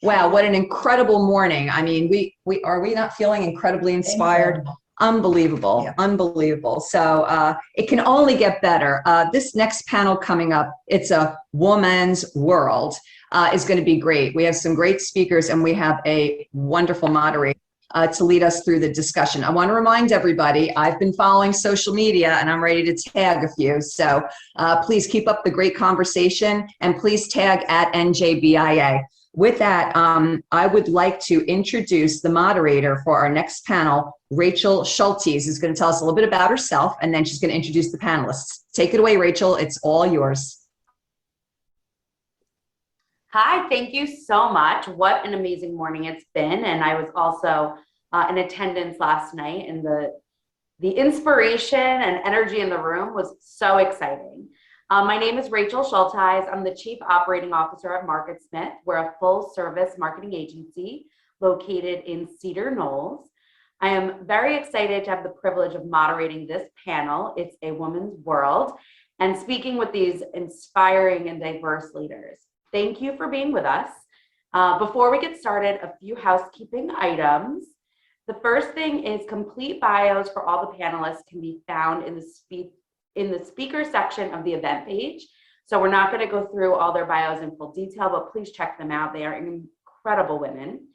Wow, what an incredible morning. I mean, we are we not feeling incredibly inspired? Incredible. Unbelievable, Yeah. unbelievable. So it can only get better. This next panel coming up, it's a woman's world, is going to be great. We have some great speakers and we have a wonderful moderator to lead us through the discussion. I want to remind everybody, I've been following social media and I'm ready to tag a few. So please keep up the great conversation and please tag at NJBIA. With that, I would like to introduce the moderator for our next panel, Rachel Schultes, who's going to tell us a little bit about herself, and then she's going to introduce the panelists. Take it away, Rachel. It's all yours. Hi, thank you so much. What an amazing morning it's been. And I was also in attendance last night, and the inspiration and energy in the room was so exciting. My name is Rachel Schultes. I'm the Chief Operating Officer at MarketSmith. We're a full-service marketing agency located in Cedar Knolls. I am very excited to have the privilege of moderating this panel. It's a woman's world, and speaking with these inspiring and diverse leaders. Thank you for being with us. Before we get started, a few housekeeping items. The first thing is complete bios for all the panelists can be found in the speaker section of the event page. So we're not going to go through all their bios in full detail, but please check them out. They are incredible women.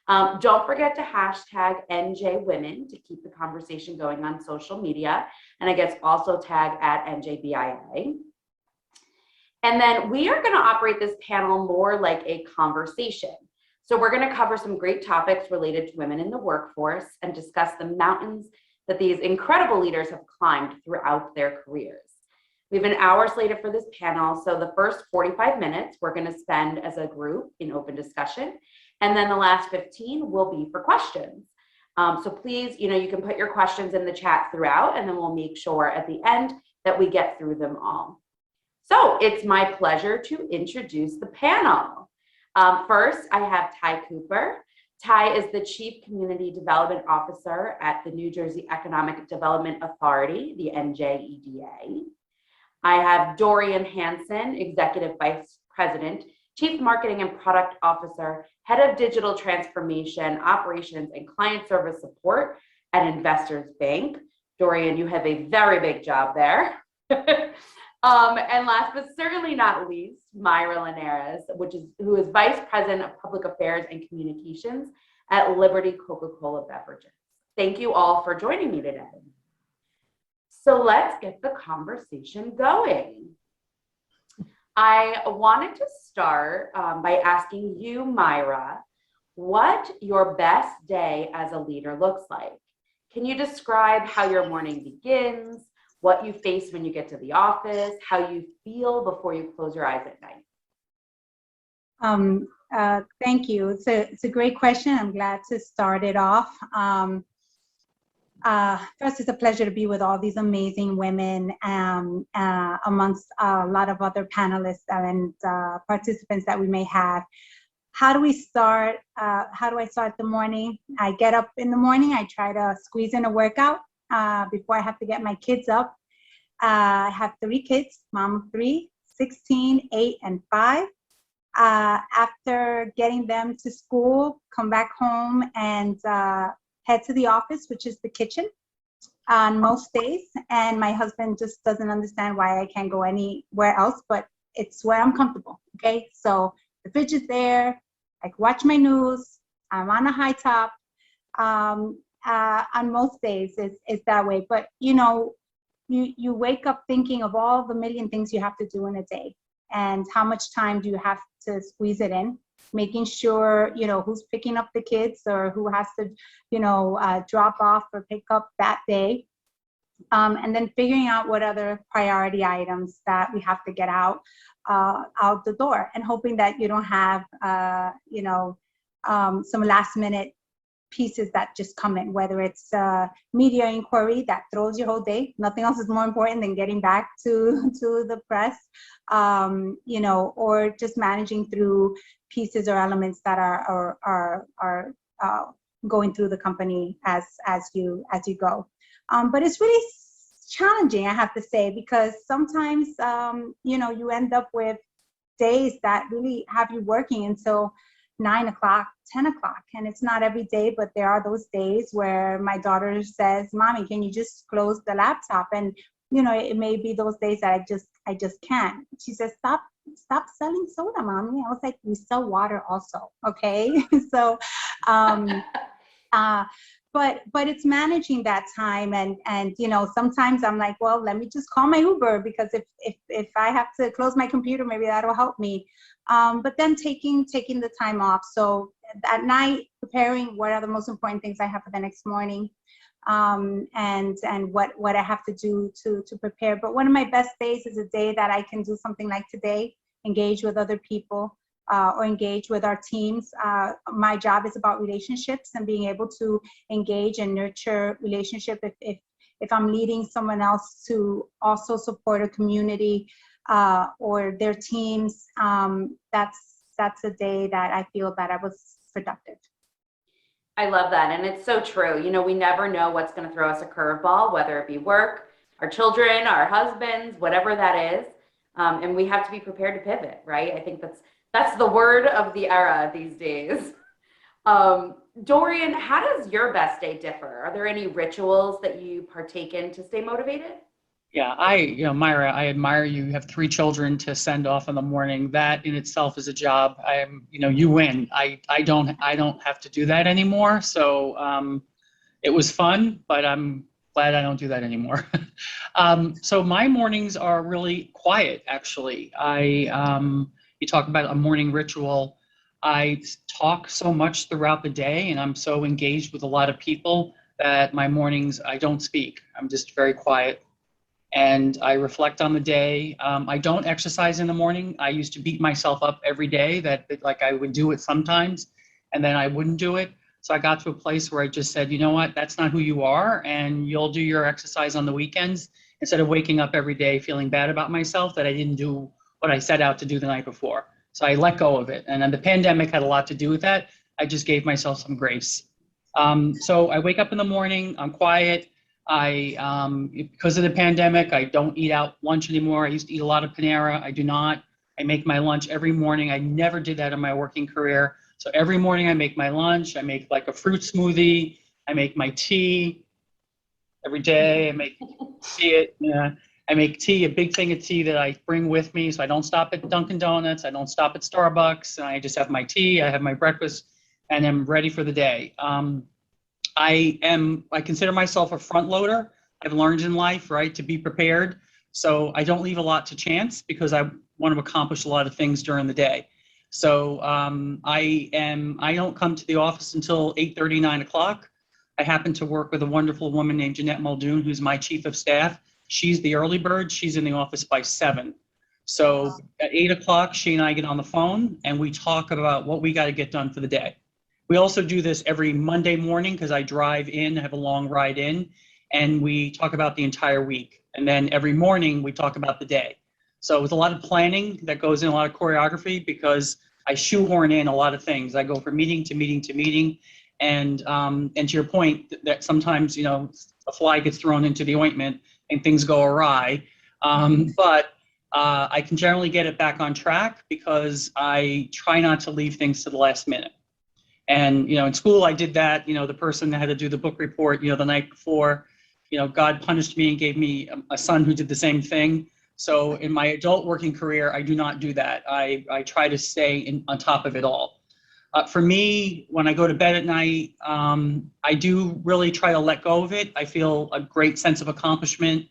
Don't forget to hashtag NJWomen to keep the conversation going on social media. And I guess also tag at NJBIA. And then we are going to operate this panel more like a conversation. So we're going to cover some great topics related to women in the workforce and discuss the mountains that these incredible leaders have climbed throughout their careers. We have an hour slated for this panel. So the first 45 minutes we're going to spend as a group in open discussion. And then the last 15 will be for questions. So please, you can put your questions in the chat throughout, and then we'll make sure at the end that we get through them all. So it's my pleasure to introduce the panel. First, I have Ty Cooper. Ty is the Chief Community Development Officer at the New Jersey Economic Development Authority, the NJEDA. I have Dorian Hansen, Executive Vice President, Chief Marketing and Product Officer, Head of Digital Transformation, Operations and Client Service Support at Investors Bank. Dorian, you have a very big job there. And last but certainly not least, Myra Linares, who is Vice President of Public Affairs and Communications at Liberty Coca-Cola Beverages. Thank you all for joining me today. So let's get the conversation going. I wanted to start by asking you, Myra, what your best day as a leader looks like. Can you describe how your morning begins, what you face when you get to the office, how you feel before you close your eyes at night? Thank you. It's a great question. I'm glad to start it off. First, it's a pleasure to be with all these amazing women amongst a lot of other panelists and participants that we may have. How do we start? How do I start the morning? I get up in the morning. I try to squeeze in a workout before I have to get my kids up. I have 3 kids, mom of 3, 16, 8, and 5. After getting them to school, come back home and head to the office, which is the kitchen on most days. And my husband just doesn't understand why I can't go anywhere else, but it's where I'm comfortable, okay? So the fridge is there, I can watch my news, I'm on a high top. On most days it's that way, but you wake up thinking of all the million things you have to do in a day and how much time do you have to squeeze it in, making sure who's picking up the kids or who has to drop off or pick up that day, and then figuring out what other priority items that we have to get out the door, and hoping that you don't have some last minute pieces that just come in, whether it's media inquiry that throws your whole day. Nothing else is more important than getting back to the press, or just managing through pieces or elements that are going through the company as you go. But it's really challenging, I have to say, because sometimes you end up with days that really have you working until 9 o'clock, 10 o'clock. And it's not every day, but there are those days where my daughter says, Mommy, can you just close the laptop? And, you know, it may be those days that I just can't. She says, stop selling soda, Mommy. I was like, we sell water also, okay? So, but it's managing that time, and you know, sometimes I'm like, well, let me just call my Uber, because if I have to close my computer, maybe that'll help me. But then taking the time off. So at night, preparing what are the most important things I have for the next morning, and what I have to do to prepare. But one of my best days is a day that I can do something like today, engage with other people, or engage with our teams. My job is about relationships and being able to engage and nurture relationship. If I'm leading someone else to also support a community or their teams, that's a day that I feel that I was productive. I love that. And it's so true. You know, we never know what's going to throw us a curveball, whether it be work, our children, our husbands, whatever that is. And we have to be prepared to pivot, right? I think that's the word of the era these days. Dorian, how does your best day differ? Are there any rituals that you partake in to stay motivated? Yeah, Myra, I admire you. You have 3 children to send off in the morning. That in itself is a job. You win. I don't have to do that anymore. So it was fun, but I'm glad I don't do that anymore. So my mornings are really quiet, actually. You talk about a morning ritual. I talk so much throughout the day, and I'm so engaged with a lot of people that my mornings, I don't speak. I'm just very quiet. And I reflect on the day. I don't exercise in the morning. I used to beat myself up every day that like I would do it sometimes, and then I wouldn't do it. So I got to a place where I just said, you know what, that's not who you are, and you'll do your exercise on the weekends instead of waking up every day feeling bad about myself that I didn't do what I set out to do the night before. So I let go of it. And then the pandemic had a lot to do with that. I just gave myself some grace. So I wake up in the morning, I'm quiet. Because of the pandemic, I don't eat out lunch anymore. I used to eat a lot of Panera. I do not. I make my lunch every morning. I never did that in my working career. So every morning I make my lunch. I make like a fruit smoothie. I make my tea every day. I make tea, a big thing of tea that I bring with me. So I don't stop at Dunkin' Donuts. I don't stop at Starbucks. I just have my tea. I have my breakfast, and I'm ready for the day. I consider myself a front loader. I've learned in life, right, to be prepared. So I don't leave a lot to chance because I want to accomplish a lot of things during the day. So I don't come to the office until 8:30, 9 o'clock. I happen to work with a wonderful woman named Jeanette Muldoon, who's my chief of staff. She's the early bird. She's in the office by 7. So at 8 o'clock, she and I get on the phone and we talk about what we got to get done for the day. We also do this every Monday morning because I drive in, have a long ride in, and we talk about the entire week. And then every morning we talk about the day. So it's a lot of planning that goes in, a lot of choreography, because I shoehorn in a lot of things. I go from meeting to meeting to meeting. And to your point that sometimes, a fly gets thrown into the ointment and things go awry. But I can generally get it back on track because I try not to leave things to the last minute. And, in school I did that, the person that had to do the book report, the night before, God punished me and gave me a son who did the same thing. So in my adult working career, I do not do that. I try to stay on top of it all. For me, when I go to bed at night, I do really try to let go of it. I feel a great sense of accomplishment.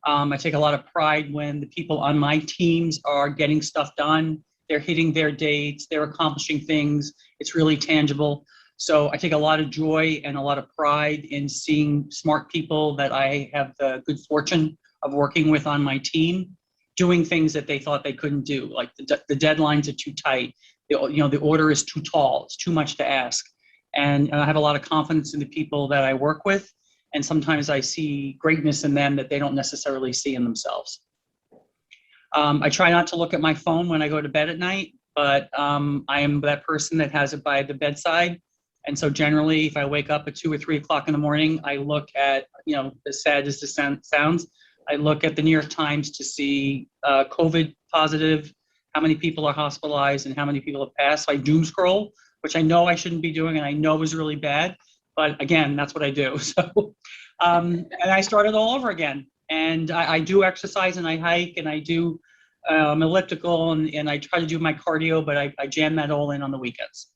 I take a lot of pride when the people on my teams are getting stuff done. They're hitting their dates, they're accomplishing things. It's really tangible. So I take a lot of joy and a lot of pride in seeing smart people that I have the good fortune of working with on my team doing things that they thought they couldn't do. Like the deadlines are too tight. The order is too tall. It's too much to ask. And I have a lot of confidence in the people that I work with. And sometimes I see greatness in them that they don't necessarily see in themselves. I try not to look at my phone when I go to bed at night, but I am that person that has it by the bedside. And so generally, if I wake up at 2 or 3 o'clock in the morning, I look at, as sad as this sounds, I look at the New York Times to see COVID positive, how many people are hospitalized and how many people have passed. So I doom scroll, which I know I shouldn't be doing and I know is really bad. But again, that's what I do. So, and I started all over again. And I do exercise and I hike and I do elliptical and I try to do my cardio, but I jam that all in on the weekends.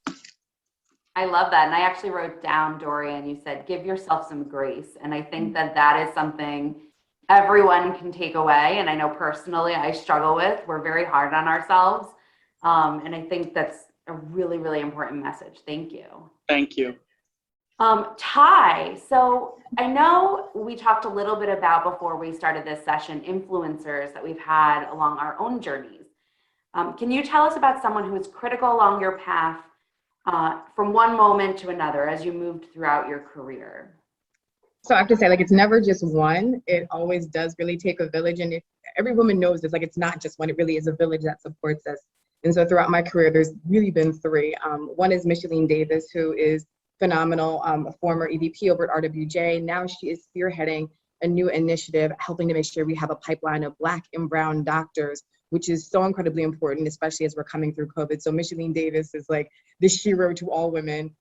I love that. And I actually wrote down, Dorian, you said, give yourself some grace. And I think that that is something everyone can take away. And I know personally I struggle with, we're very hard on ourselves. And I think that's a really, really important message. Thank you. Thank you. Ty, so I know we talked a little bit about before we started this session, influencers that we've had along our own journeys. Can you tell us about someone who was critical along your path from one moment to another as you moved throughout your career? So I have to say, like, it's never just one. It always does really take a village. And if every woman knows this, like, it's not just one, it really is a village that supports us. And so throughout my career, there's really been three. One is Micheline Davis, who is phenomenal, a former EVP over at RWJ. Now she is spearheading a new initiative, helping to make sure we have a pipeline of Black and Brown doctors, which is so incredibly important, especially as we're coming through COVID. So Micheline Davis is like the hero to all women.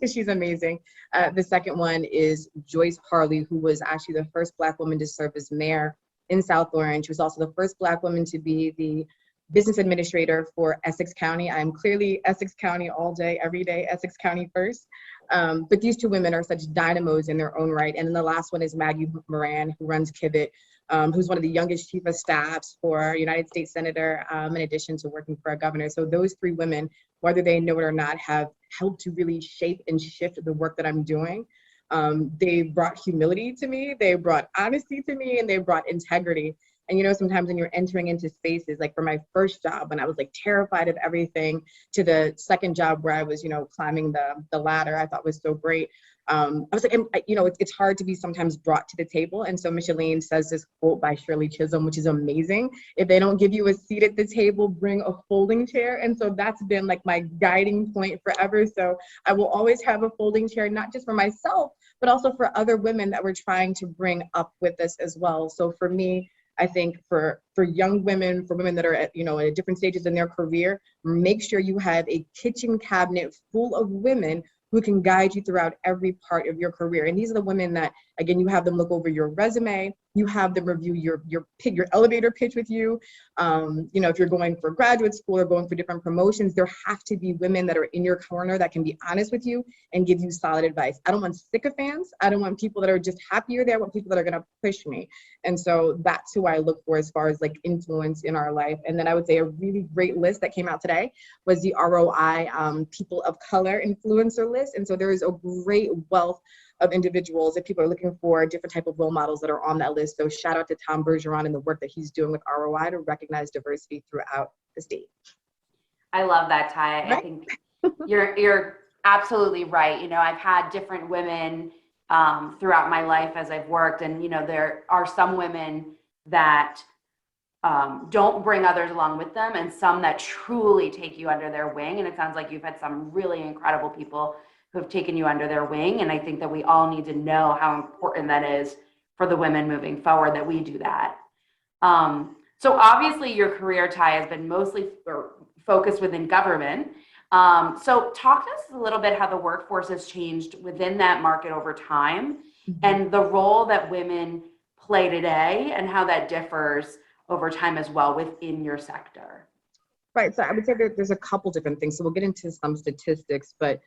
She's amazing. The second one is Joyce Harley, who was actually the first Black woman to serve as mayor in South Orange. She was also the first Black woman to be the business administrator for Essex County. I'm clearly Essex County all day, every day, Essex County first. But these two women are such dynamos in their own right. And then the last one is Maggie Moran, who runs Kivett, who's one of the youngest chief of staffs for a United States Senator, in addition to working for a governor. So those three women, whether they know it or not, have helped to really shape and shift the work that I'm doing. They brought humility to me, they brought honesty to me, and they brought integrity. And, you know, sometimes when you're entering into spaces, like for my first job, when I was like terrified of everything, to the second job where I was, you know, climbing the ladder, I thought was so great. I was like, you know, it's hard to be sometimes brought to the table. And so Micheline says this quote by Shirley Chisholm, which is amazing. If they don't give you a seat at the table, bring a folding chair. And so that's been like my guiding point forever. So I will always have a folding chair, not just for myself, but also for other women that we're trying to bring up with us as well. So for me, I think for young women, for women that are at, you know, at different stages in their career, make sure you have a kitchen cabinet full of women who can guide you throughout every part of your career. And these are the women that, again, you have them look over your resume, you have them review your elevator pitch with you. You know, if you're going for graduate school or going for different promotions, there have to be women that are in your corner that can be honest with you and give you solid advice. I don't want sycophants. I don't want people that are just happy you're there. I want people that are gonna push me. And so that's who I look for as far as like influence in our life. And then I would say a really great list that came out today was the ROI People of Color influencer list. And so there is a great wealth of individuals if people are looking for different type of role models that are on that list. So shout out to Tom Bergeron and the work that he's doing with ROI to recognize diversity throughout the state. I love that, Ty. Right? I think you're absolutely right. You know, I've had different women throughout my life as I've worked, and you know, there are some women that don't bring others along with them, and some that truly take you under their wing. And it sounds like you've had some really incredible people who have taken you under their wing. And I think that we all need to know how important that is for the women moving forward, that we do that. So obviously your career, Ty, has been mostly focused within government. So talk to us a little bit how the workforce has changed within that market over time, and the role that women play today and how that differs over time as well within your sector. Right, so I would say that there's a couple different things. So we'll get into some statistics, but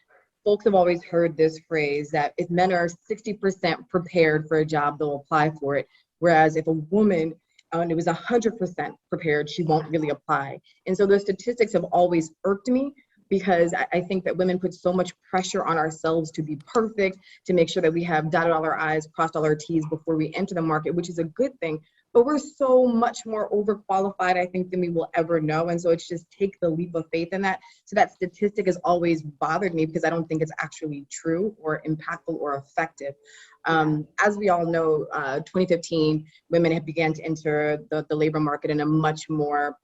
folks have always heard this phrase that if men are 60% prepared for a job, they'll apply for it. Whereas if a woman, and it was 100% prepared, she won't really apply. And so those statistics have always irked me, because I think that women put so much pressure on ourselves to be perfect, to make sure that we have dotted all our I's, crossed all our T's before we enter the market, which is a good thing. But we're so much more overqualified, I think, than we will ever know. And so it's just take the leap of faith in that. So that statistic has always bothered me, because I don't think it's actually true or impactful or effective. As we all know, 2015, women have began to enter the labor market in a much more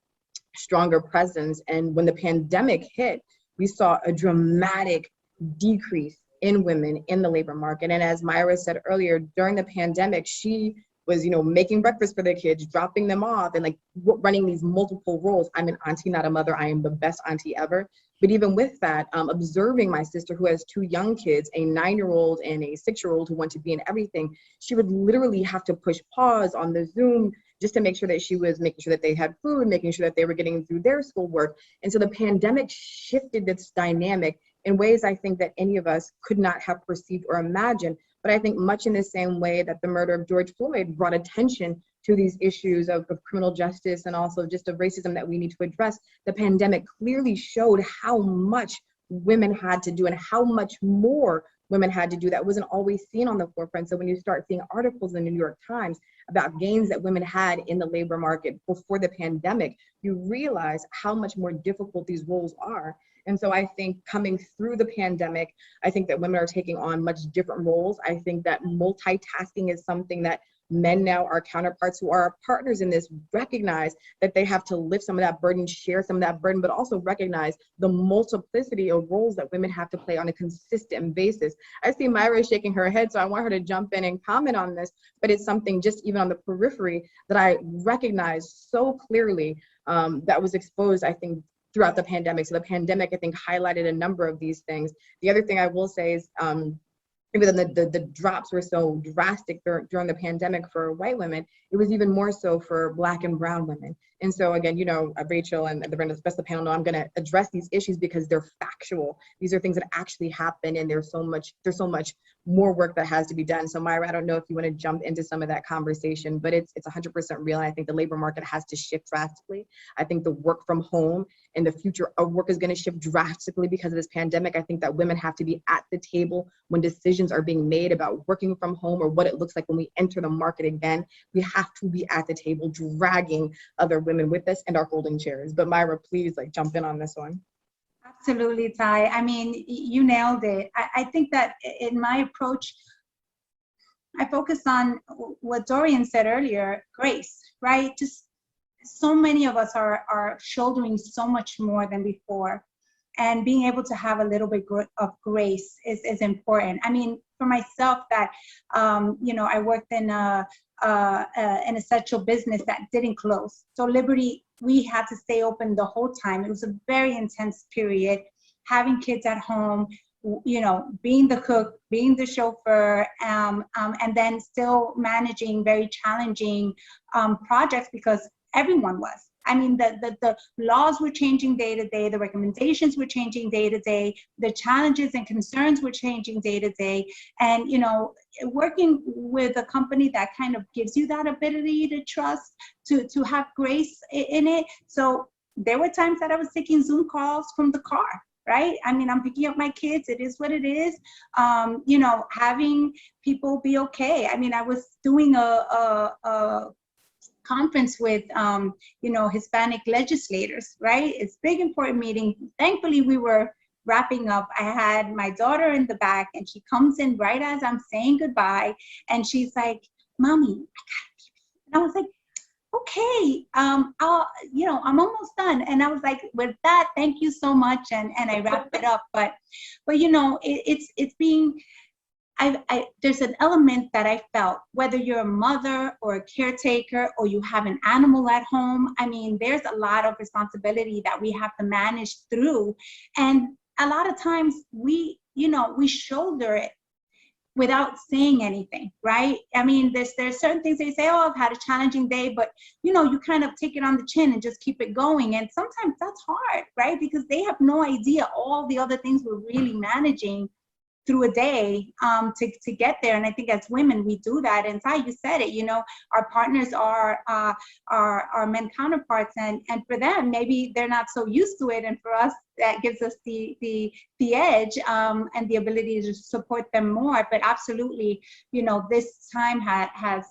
stronger presence. And when the pandemic hit, we saw a dramatic decrease in women in the labor market. And as Myra said earlier, during the pandemic, she was, making breakfast for their kids, dropping them off, and like running these multiple roles. I'm an auntie, not a mother. I am the best auntie ever. But even with that, observing my sister who has 2 young kids, a 9-year-old and a 6-year-old who want to be in everything, she would literally have to push pause on the Zoom just to make sure that she was making sure that they had food, making sure that they were getting through their schoolwork. And so the pandemic shifted this dynamic in ways I think that any of us could not have perceived or imagined. But I think much in the same way that the murder of George Floyd brought attention to these issues of criminal justice and also just of racism that we need to address, the pandemic clearly showed how much women had to do and how much more women had to do that wasn't always seen on the forefront. So when you start seeing articles in the New York Times about gains that women had in the labor market before the pandemic, you realize how much more difficult these roles are. And so I think coming through the pandemic, I think that women are taking on much different roles. I think that multitasking is something that men now, our counterparts who are our partners in this, recognize that they have to lift some of that burden, share some of that burden, but also recognize the multiplicity of roles that women have to play on a consistent basis. I see Myra shaking her head, so I want her to jump in and comment on this, but it's something just even on the periphery that I recognize so clearly that was exposed, I think, throughout the pandemic. So the pandemic, I think, highlighted a number of these things. The other thing I will say is, even though the drops were so drastic during the pandemic for white women, it was even more so for Black and brown women. And so again, Rachel and the rest of the panel know I'm going to address these issues because they're factual. These are things that actually happen, and there's so much more work that has to be done. So Myra, I don't know if you want to jump into some of that conversation, but it's 100% real. And I think the labor market has to shift drastically. I think the work from home and the future of work is going to shift drastically because of this pandemic. I think that women have to be at the table when decisions are being made about working from home or what it looks like when we enter the market again. We have to be at the table dragging other women with us and are holding chairs. But Myra, please jump in on this one. Absolutely, Ty. I mean, you nailed it. I think that in my approach, I focus on what Dorian said earlier, grace, right? Just so many of us are shouldering so much more than before. And being able to have a little bit of grace is important. I mean, for myself, that I worked in an essential business that didn't close. So Liberty, we had to stay open the whole time. It was a very intense period. Having kids at home, being the cook, being the chauffeur, and then still managing very challenging projects because everyone was. I mean, the laws were changing day to day, the recommendations were changing day to day, the challenges and concerns were changing day to day. And, working with a company that kind of gives you that ability to trust, to have grace in it. So there were times that I was taking Zoom calls from the car. Right? I mean, I'm picking up my kids. It is what it is. Having people be okay. I mean, I was doing a conference with, Hispanic legislators, right? It's a big, important meeting. Thankfully, we were wrapping up. I had my daughter in the back, and she comes in right as I'm saying goodbye. And she's like, Mommy, I gotta pee. And I was like, okay, I'm almost done. And I was like, with that, thank you so much. And I wrapped it up. But it's being, there's an element that I felt, whether you're a mother or a caretaker or you have an animal at home, I mean, there's a lot of responsibility that we have to manage through. And a lot of times we shoulder it without saying anything, right? I mean, there's certain things they say, oh, I've had a challenging day, but you kind of take it on the chin and just keep it going. And sometimes that's hard, right? Because they have no idea all the other things we're really managing through a day to get there. And I think as women, we do that. And Ty, you said it, our partners are our men counterparts, and for them, maybe they're not so used to it. And for us, that gives us the edge and the ability to support them more. But absolutely, this time has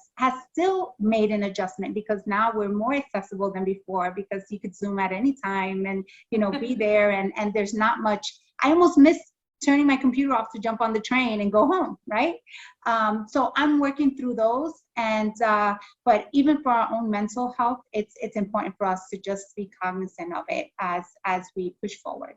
still made an adjustment, because now we're more accessible than before, because you could Zoom at any time and, be there, and there's not much. I almost miss turning my computer off to jump on the train and go home, right? So I'm working through those, and but even for our own mental health, it's important for us to just be cognizant of it as we push forward.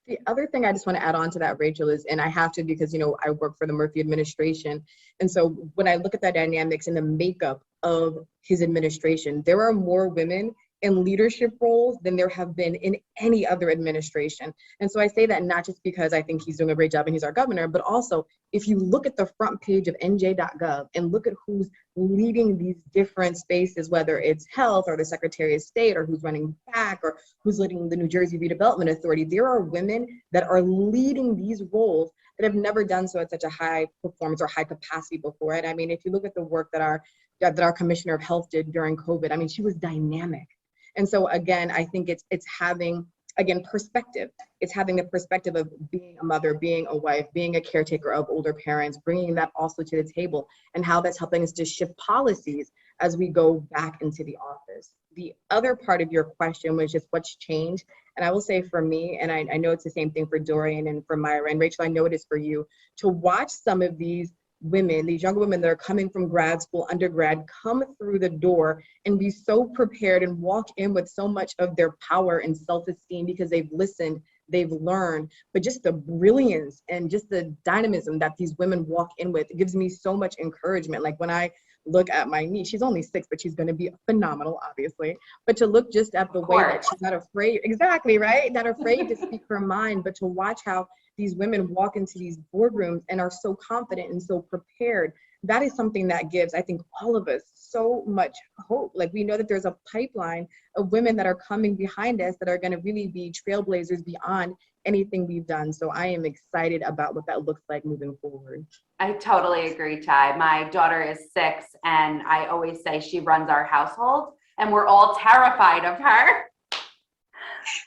The other thing I just want to add on to that, Rachel, is, and I have to because, I work for the Murphy administration. And so when I look at the dynamics and the makeup of his administration, there are more women in leadership roles than there have been in any other administration. And so I say that not just because I think he's doing a great job and he's our governor, but also if you look at the front page of nj.gov and look at who's leading these different spaces, whether it's health or the Secretary of State or who's running back or who's leading the New Jersey Redevelopment Authority, there are women that are leading these roles that have never done so at such a high performance or high capacity before. And I mean, if you look at the work that our Commissioner of Health did during COVID, I mean, she was dynamic. And so again, I think it's having, again, perspective. It's having the perspective of being a mother, being a wife, being a caretaker of older parents, bringing that also to the table and how that's helping us to shift policies as we go back into the office. The other part of your question was just what's changed. And I will say for me, and I know it's the same thing for Dorian and for Myra and Rachel, I know it is for you, to watch some of these women, these younger women that are coming from grad school, undergrad, come through the door and be so prepared and walk in with so much of their power and self-esteem because they've listened, they've learned, but just the brilliance and just the dynamism that these women walk in with, it gives me so much encouragement. Like when I look at my niece, she's only 6, but she's going to be phenomenal, obviously. But to look just at the way that she's not afraid, exactly, right? Not afraid to speak her mind, but to watch how these women walk into these boardrooms and are so confident and so prepared. That is something that gives, I think, all of us so much hope. Like we know that there's a pipeline of women that are coming behind us that are going to really be trailblazers beyond anything we've done. So I am excited about what that looks like moving forward. I totally agree, Ty. My daughter is 6, and I always say she runs our household, and we're all terrified of her.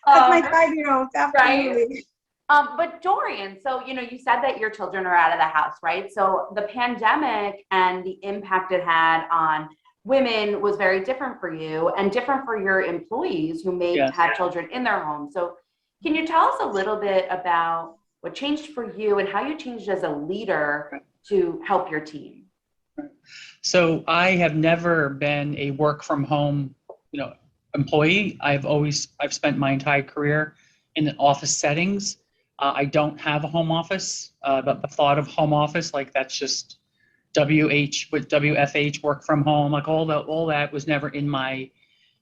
That's my 5-year-old, absolutely. Right? But Dorian, so, you said that your children are out of the house, right? So the pandemic and the impact it had on women was very different for you and different for your employees who may have children in their home. So can you tell us a little bit about what changed for you and how you changed as a leader to help your team? So I have never been a work from home, employee. I've spent my entire career in office settings. I don't have a home office, but the thought of home office, like that's just WFH, work from home, like all that was never in my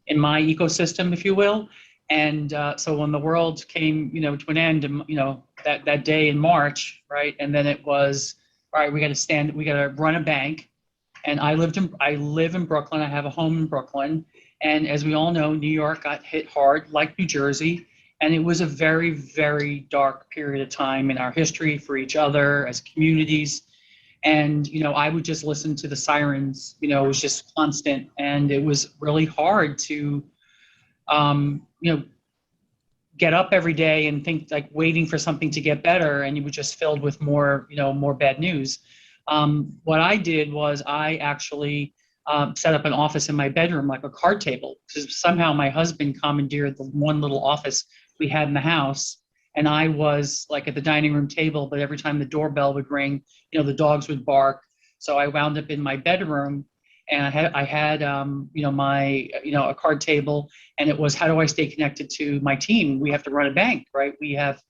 ecosystem, if you will. And so when the world came, to an end, that day in March, right? And then it was, all right, we got to run a bank. And I live in Brooklyn. I have a home in Brooklyn. And as we all know, New York got hit hard, like New Jersey. And it was a very, very dark period of time in our history for each other as communities. And, I would just listen to the sirens, it was just constant. And it was really hard to, get up every day and think like waiting for something to get better. And you were just filled with more bad news. What I did was I actually set up an office in my bedroom, like a card table, because somehow my husband commandeered the one little office we had in the house. And I was like at the dining room table, but every time the doorbell would ring, the dogs would bark. So I wound up in my bedroom, and I had my a card table, and it was, how do I stay connected to my team? We have to run a bank, right? We have,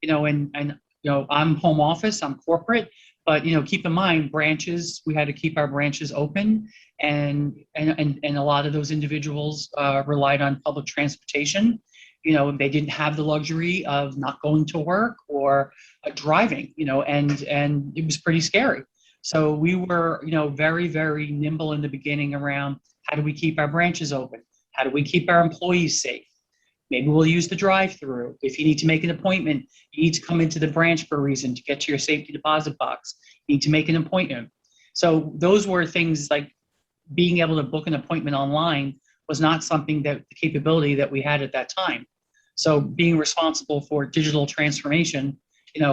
I'm home office, I'm corporate, but keep in mind branches. We had to keep our branches open, and a lot of those individuals relied on public transportation. They didn't have the luxury of not going to work or driving, and it was pretty scary. So we were, very, very nimble in the beginning around how do we keep our branches open? How do we keep our employees safe? Maybe we'll use the drive-through. If you need to make an appointment, you need to come into the branch for a reason to get to your safety deposit box. You need to make an appointment. So those were things like being able to book an appointment online was not something that the capability that we had at that time. So being responsible for digital transformation,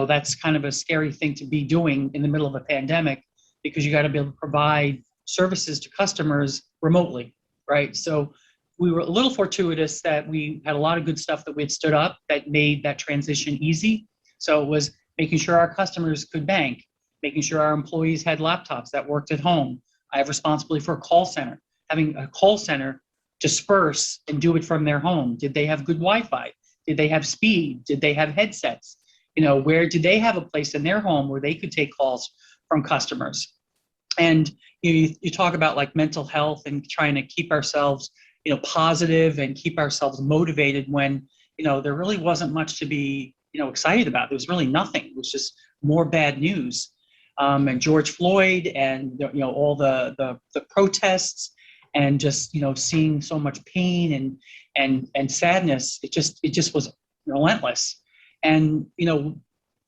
that's kind of a scary thing to be doing in the middle of a pandemic, because you got to be able to provide services to customers remotely, right? So we were a little fortuitous that we had a lot of good stuff that we had stood up that made that transition easy. So it was making sure our customers could bank, making sure our employees had laptops that worked at home. I have responsibility for a call center, having a call center disperse and do it from their home. Did they have good Wi-Fi? Did they have speed? Did they have headsets? You know, where did they have a place in their home where they could take calls from customers? And you talk about like mental health and trying to keep ourselves, you know, positive and keep ourselves motivated when, you know, there really wasn't much to be, you know, excited about. There was really nothing. It was just more bad news. And George Floyd and, you know, all the protests and just, you know, seeing so much pain and sadness, it just was relentless. And, you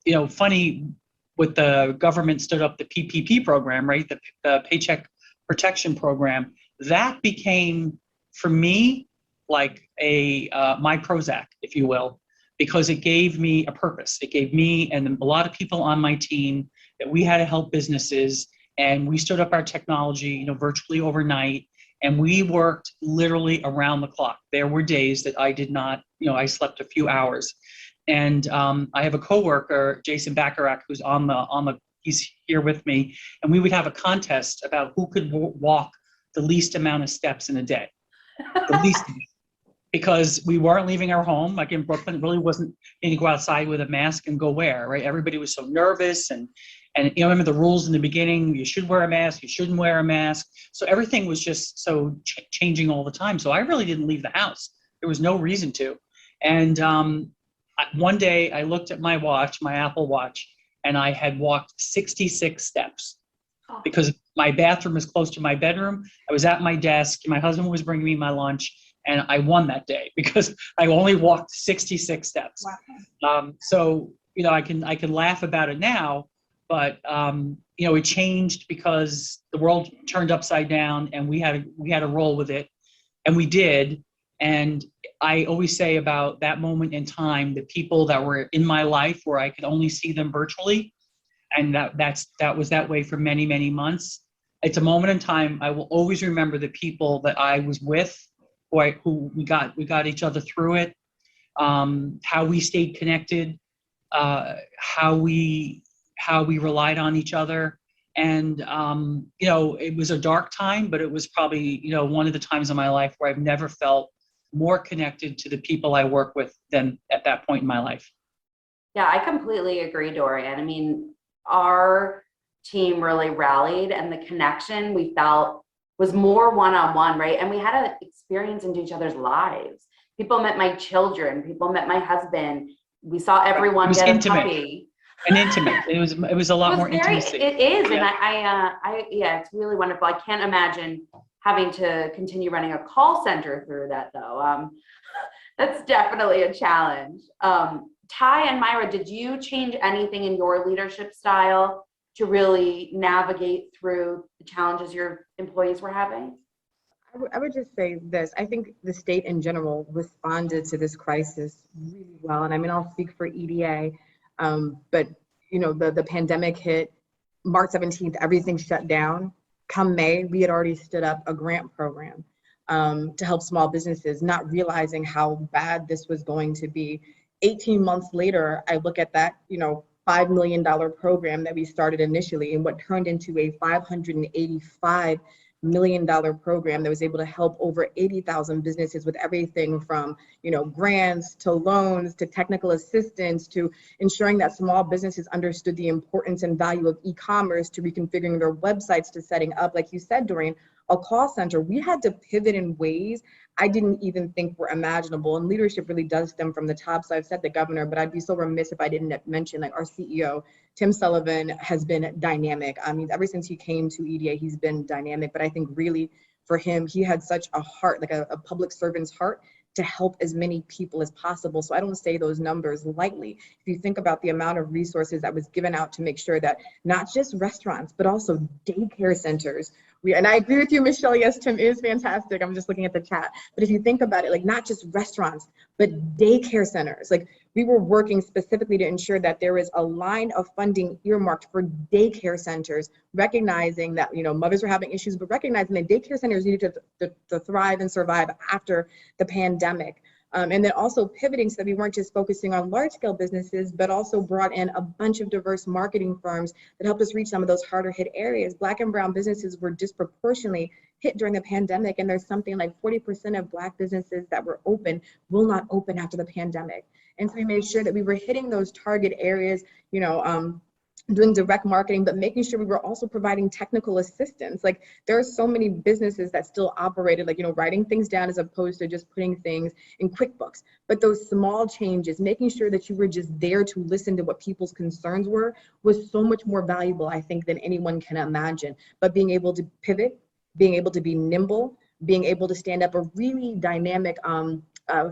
know, funny, with the government stood up the PPP program, right? The Paycheck Protection Program. That became, for me, like my Prozac, if you will, because it gave me a purpose. It gave me and a lot of people on my team that we had to help businesses, and we stood up our technology, you know, virtually overnight, and we worked literally around the clock. There were days that I did not, you know, I slept a few hours. And I have a coworker, Jason Bacharach, who's he's here with me, and we would have a contest about who could walk the least amount of steps in a day, the least, because we weren't leaving our home. Like in Brooklyn, it really wasn't need to go outside with a mask and go where, right? Everybody was so nervous, and you know, remember the rules in the beginning: you should wear a mask, you shouldn't wear a mask. So everything was just so changing all the time. So I really didn't leave the house. There was no reason to, and one day I looked at my watch, my Apple Watch, and I had walked 66 steps because my bathroom was close to my bedroom. I was at my desk. My husband was bringing me my lunch, and I won that day because I only walked 66 steps. Wow. So, you know, I can laugh about it now, but you know, it changed because the world turned upside down, and we had to roll with it, and we did. And I always say about that moment in time, the people that were in my life where I could only see them virtually, and that was that way for many, many months. It's a moment in time I will always remember the people that I was with, who we got each other through it, how we stayed connected, how we relied on each other. And, you know, it was a dark time, but it was probably, you know, one of the times in my life where I've never felt more connected to the people I work with than at that point in my life. Yeah, I completely agree, Dorian. I mean, our team really rallied, and the connection we felt was more one-on-one, right? And we had an experience into each other's lives. People met my children, people met my husband. We saw everyone get intimate. A puppy. And intimate. It was a lot more intimacy. It is, yeah. And yeah, it's really wonderful. I can't imagine having to continue running a call center through that, though. That's definitely a challenge. Ty and Myra, did you change anything in your leadership style to really navigate through the challenges your employees were having? I would just say this. I think the state in general responded to this crisis really well. And I mean, I'll speak for EDA, but you know, the pandemic hit March 17th, everything shut down. Come May, we had already stood up a grant program to help small businesses, not realizing how bad this was going to be. 18 months later, I look at that, you know, $5 million program that we started initially and what turned into a $585 million program that was able to help over 80,000 businesses with everything from, you know, grants to loans to technical assistance to ensuring that small businesses understood the importance and value of e-commerce to reconfiguring their websites to setting up, like you said, Dorian, a call center. We had to pivot in ways I didn't even think were imaginable. And leadership really does stem from the top. So I've said the governor, but I'd be so remiss if I didn't mention like our CEO, Tim Sullivan, has been dynamic. I mean, ever since he came to EDA, he's been dynamic. But I think really for him, he had such a heart, like a public servant's heart, to help as many people as possible. So I don't say those numbers lightly. If you think about the amount of resources that was given out to make sure that not just restaurants, but also daycare centers. And I agree with you, Michelle. Yes, Tim is fantastic. I'm just looking at the chat. But if you think about it, like not just restaurants, but daycare centers, like we were working specifically to ensure that there is a line of funding earmarked for daycare centers, recognizing that, you know, mothers were having issues, but recognizing that daycare centers needed to thrive and survive after the pandemic. And then also pivoting so that we weren't just focusing on large scale businesses, but also brought in a bunch of diverse marketing firms that helped us reach some of those harder hit areas. Black and brown businesses were disproportionately hit during the pandemic, and there's something like 40% of Black businesses that were open will not open after the pandemic. And so we made sure that we were hitting those target areas, doing direct marketing, but making sure we were also providing technical assistance. Like, there are so many businesses that still operated, like, writing things down as opposed to just putting things in QuickBooks. But those small changes, making sure that you were just there to listen to what people's concerns were, was so much more valuable, I think, than anyone can imagine. But being able to pivot, being able to be nimble, being able to stand up a really dynamic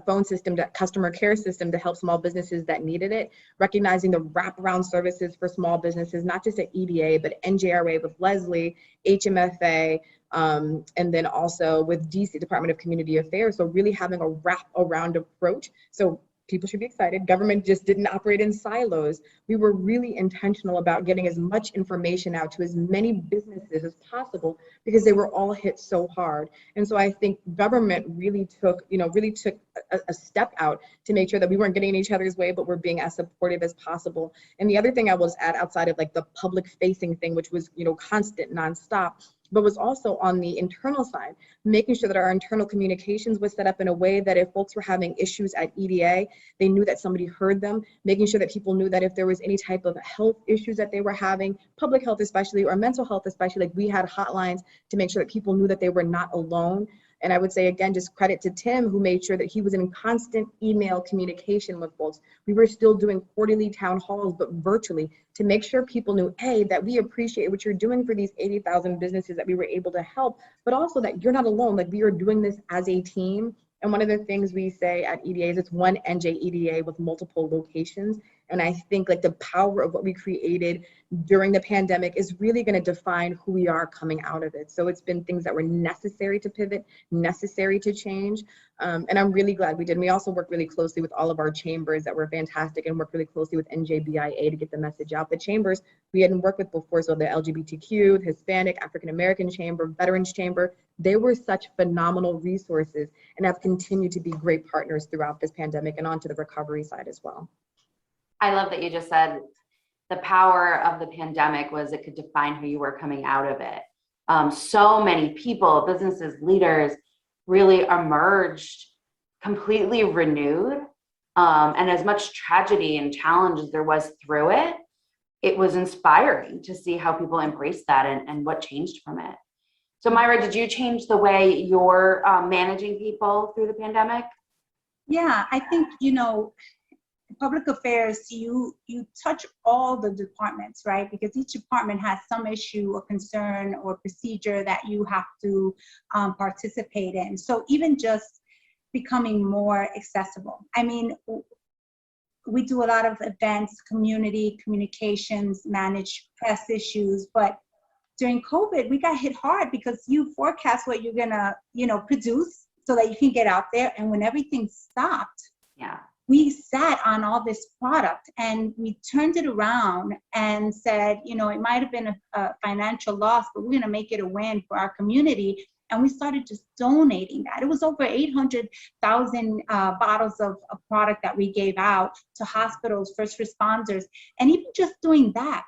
phone system, that customer care system to help small businesses that needed it, recognizing the wraparound services for small businesses, not just at EDA, but NJRA with Leslie, HMFA, and then also with DC, Department of Community Affairs. So really having a wrap-around approach. So people should be excited. Government just didn't operate in silos. We were really intentional about getting as much information out to as many businesses as possible because they were all hit so hard. And so I think government really took a step out to make sure that we weren't getting in each other's way, but we're being as supportive as possible. And the other thing I was add outside of like the public facing thing, which was, constant, nonstop, but was also on the internal side, making sure that our internal communications was set up in a way that if folks were having issues at EDA, they knew that somebody heard them, making sure that people knew that if there was any type of health issues that they were having, public health especially, or mental health especially, like we had hotlines to make sure that people knew that they were not alone. And I would say, again, just credit to Tim, who made sure that he was in constant email communication with folks. We were still doing quarterly town halls, but virtually, to make sure people knew, A, that we appreciate what you're doing for these 80,000 businesses that we were able to help, but also that you're not alone, like we are doing this as a team. And one of the things we say at EDA is it's one NJEDA with multiple locations. And I think like the power of what we created during the pandemic is really going to define who we are coming out of it. So it's been things that were necessary to pivot, necessary to change. And I'm really glad we did. And we also work really closely with all of our chambers that were fantastic, and work really closely with NJBIA to get the message out. The chambers we hadn't worked with before, so the LGBTQ, Hispanic, African American Chamber, Veterans Chamber, they were such phenomenal resources and have continued to be great partners throughout this pandemic and onto the recovery side as well. I love that you just said the power of the pandemic was it could define who you were coming out of it. So many people, businesses, leaders really emerged completely renewed. And as much tragedy and challenge as there was through it, it was inspiring to see how people embraced that and what changed from it. So Myra, did you change the way you're managing people through the pandemic? Yeah, I think, public affairs, you touch all the departments, right? Because each department has some issue or concern or procedure that you have to participate in. So even just becoming more accessible. I mean, we do a lot of events, community communications, manage press issues, but during COVID, we got hit hard because you forecast what you're gonna, produce so that you can get out there. And when everything stopped, we sat on all this product and we turned it around and said, it might have been a financial loss, but we're going to make it a win for our community. And we started just donating that. It was over 800,000 bottles of a product that we gave out to hospitals, first responders. And even just doing that,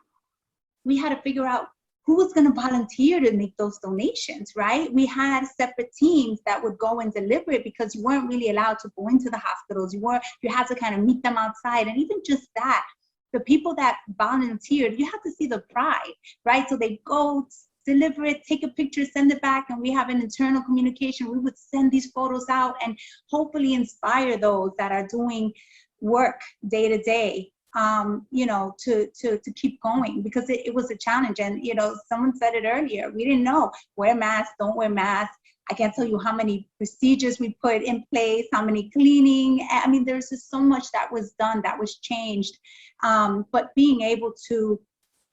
we had to figure out who was going to volunteer to make those donations, right? We had separate teams that would go and deliver it because you weren't really allowed to go into the hospitals. You had to kind of meet them outside. And even just that, the people that volunteered, you have to see the pride, right? So they go deliver it, take a picture, send it back, and we have an internal communication. We would send these photos out and hopefully inspire those that are doing work day to day. To keep going, because it was a challenge. And, someone said it earlier, we didn't know, wear masks, don't wear masks. I can't tell you how many procedures we put in place, how many cleaning. I mean, there's just so much that was done, that was changed. But being able to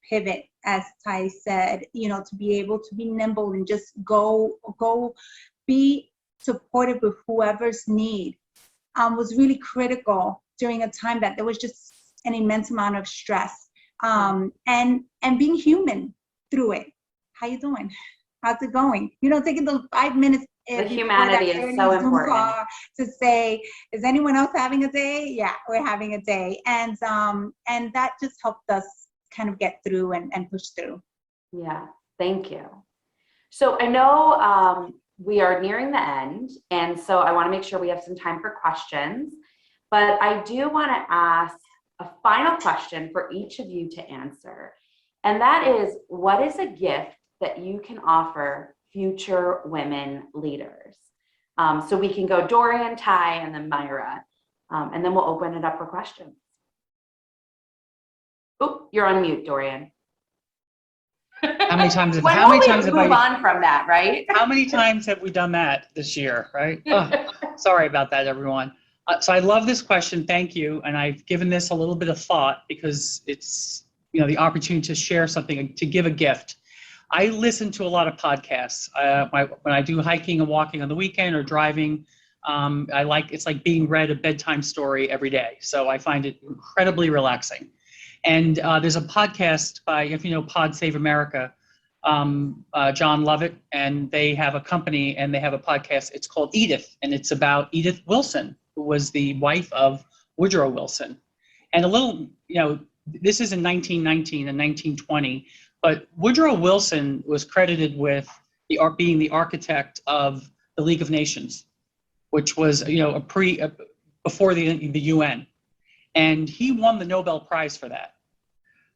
pivot, as Ty said, to be able to be nimble and just go be supportive of whoever's need was really critical during a time that there was just an immense amount of stress, and being human through it. How you doing? How's it going? Taking those 5 minutes. The humanity is so important. To say, is anyone else having a day? Yeah, we're having a day, and that just helped us kind of get through and push through. Yeah, thank you. So I know we are nearing the end, and so I want to make sure we have some time for questions, but I do want to ask a final question for each of you to answer. And that is, what is a gift that you can offer future women leaders? So we can go Dorian, Ty, and then Myra, and then we'll open it up for questions. Oh, you're on mute, Dorian. How many times have When how will many we times have move I on from that, right? how many times have we done that this year, right? Oh, sorry about that, everyone. So I love this question. Thank you. And I've given this a little bit of thought because it's, the opportunity to share something, to give a gift. I listen to a lot of podcasts. When I do hiking and walking on the weekend or driving, it's like being read a bedtime story every day. So I find it incredibly relaxing. And there's a podcast by, if you know Pod Save America, John Lovett, and they have a company and they have a podcast. It's called Edith, and it's about Edith Wilson, who was the wife of Woodrow Wilson. And a little, this is in 1919 and 1920, but Woodrow Wilson was credited with being the architect of the League of Nations, which was, before the UN. And he won the Nobel Prize for that.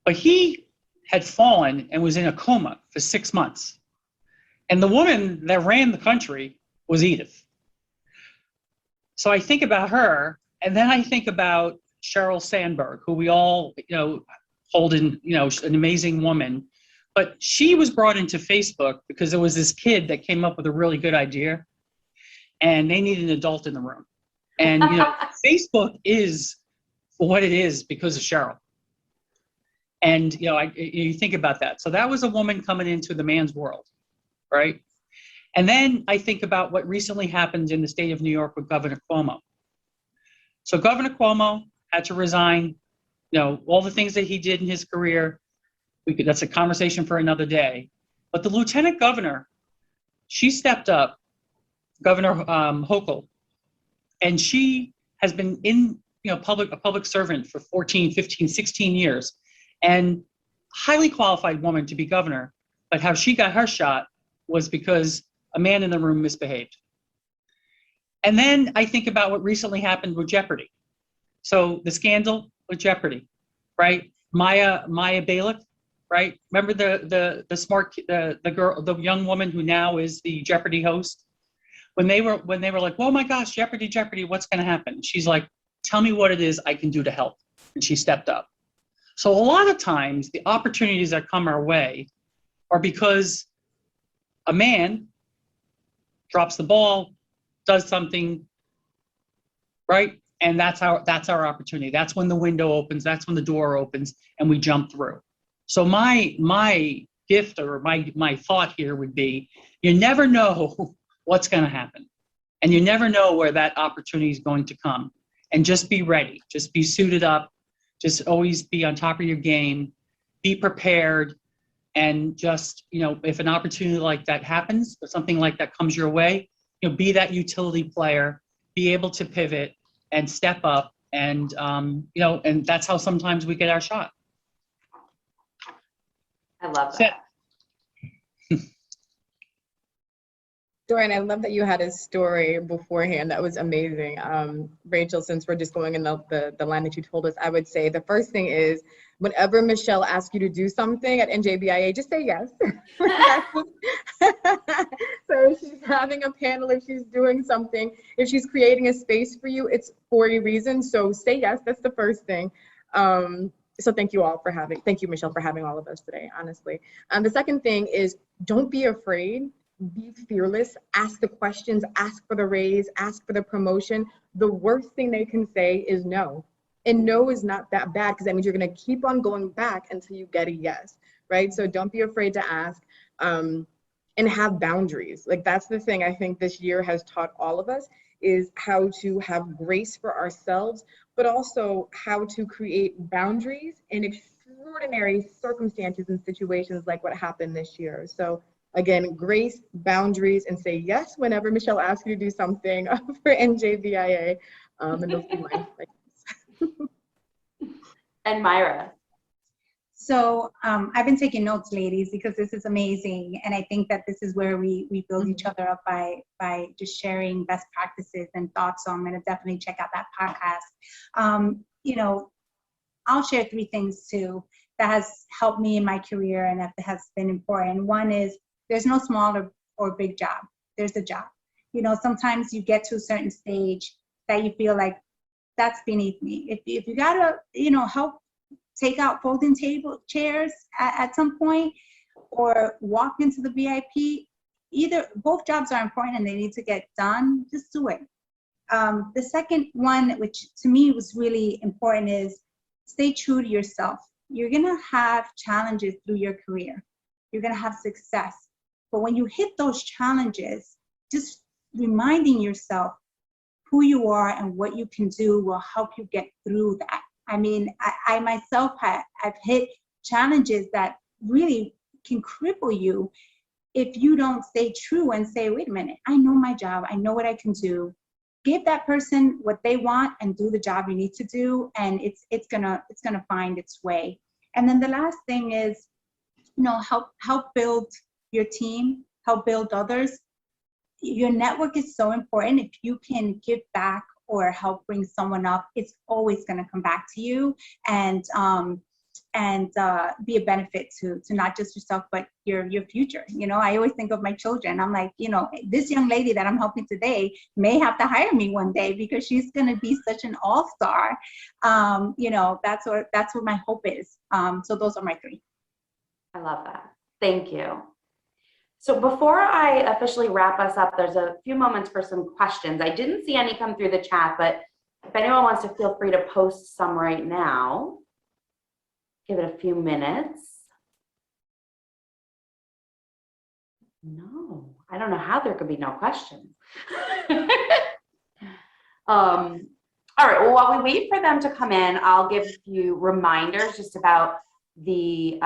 But he had fallen and was in a coma for 6 months. And the woman that ran the country was Edith. So I think about her, and then I think about Sheryl Sandberg, who we all, hold in, an amazing woman. But she was brought into Facebook because there was this kid that came up with a really good idea, and they needed an adult in the room. And, Facebook is what it is because of Sheryl. And, you think about that. So that was a woman coming into the man's world, right? And then I think about what recently happened in the state of New York with Governor Cuomo. So Governor Cuomo had to resign, all the things that he did in his career. That's a conversation for another day. But the lieutenant governor, she stepped up, Governor Hochul, and she has been in, a public servant for 14, 15, 16 years. And highly qualified woman to be governor, but how she got her shot was because a man in the room misbehaved. And then I think about what recently happened with Jeopardy. So the scandal with Jeopardy, right? Maya Bailiff, right? Remember the smart the girl, the young woman who now is the Jeopardy host? When they were like, oh my gosh, Jeopardy, what's going to happen? She's like, tell me what it is I can do to help. And she stepped up. So a lot of times the opportunities that come our way are because a man drops the ball, does something, right? And that's our opportunity. That's when the window opens, that's when the door opens, and we jump through. So my gift or my thought here would be, you never know what's going to happen. And you never know where that opportunity is going to come. And just be ready, just be suited up. Just always be on top of your game, be prepared, and just, if an opportunity like that happens, or something like that comes your way, be that utility player, be able to pivot and step up, and, and that's how sometimes we get our shot. I love that. Dorian, I love that you had a story beforehand. That was amazing. Rachel, since we're just going in the line that you told us, I would say the first thing is, whenever Michelle asks you to do something at NJBIA, just say yes. So if she's having a panel, if she's doing something, if she's creating a space for you, it's for a reason. So say yes, that's the first thing. So thank you, Michelle, for having all of us today, honestly. The second thing is, don't be afraid. Be fearless, ask the questions, ask for the raise, ask for the promotion. The worst thing they can say is no. And no is not that bad, because that means you're going to keep on going back until you get a yes, right? So don't be afraid to ask, and have boundaries. Like, that's the thing I think this year has taught all of us, is how to have grace for ourselves, but also how to create boundaries in extraordinary circumstances and situations like what happened this year. So again, grace, boundaries, and say yes whenever Michelle asks you to do something for NJBIA. And those be my And Myra. So I've been taking notes, ladies, because this is amazing. And I think that this is where we build each other up by just sharing best practices and thoughts. So I'm going to definitely check out that podcast. You know, I'll share 3 things too that has helped me in my career and that has been important. One is there's no small or big job. There's a job. You know, sometimes you get to a certain stage that you feel like that's beneath me. If you gotta, you know, help take out folding table chairs at some point or walk into the VIP, both jobs are important and they need to get done, just do it. The second one, which to me was really important, is stay true to yourself. You're gonna have challenges through your career. You're gonna have success. But when you hit those challenges, just reminding yourself who you are and what you can do will help you get through that. I mean, I myself I've hit challenges that really can cripple you if you don't stay true and say, wait a minute, I know my job, I know what I can do. Give that person what they want and do the job you need to do, and it's gonna find its way. And then the last thing is, you know, help build your team, help build others. Your network is so important. If you can give back or help bring someone up, it's always going to come back to you and be a benefit to not just yourself, but your future. You know, I always think of my children. I'm like, you know, this young lady that I'm helping today may have to hire me one day because she's going to be such an all-star. You know, that's what my hope is. So those are my 3. I love that. Thank you. So before I officially wrap us up, there's a few moments for some questions. I didn't see any come through the chat, but if anyone wants to, feel free to post some right now. Give it a few minutes. No, I don't know how there could be no questions. All right, well, while we wait for them to come in, I'll give you reminders just about the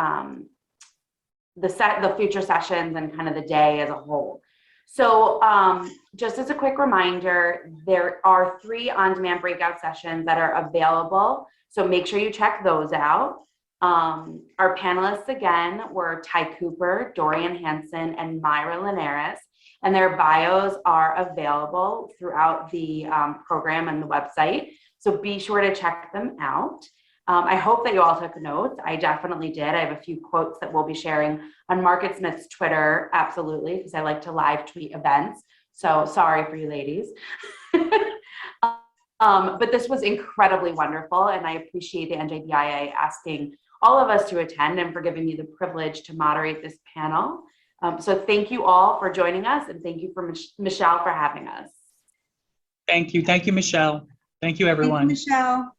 future sessions and kind of the day as a whole. So just as a quick reminder, there are 3 on-demand breakout sessions that are available. So make sure you check those out. Our panelists again were Ty Cooper, Dorian Hansen, and Myra Linares, and their bios are available throughout the program and the website. So be sure to check them out. I hope that you all took notes. I definitely did. I have a few quotes that we'll be sharing on MarketSmith's Twitter, absolutely, because I like to live tweet events. So sorry for you ladies. But this was incredibly wonderful, and I appreciate the NJBIA asking all of us to attend and for giving me the privilege to moderate this panel. So thank you all for joining us, and thank you for Michelle for having us. Thank you, Michelle. Thank you, everyone. Thank you, Michelle.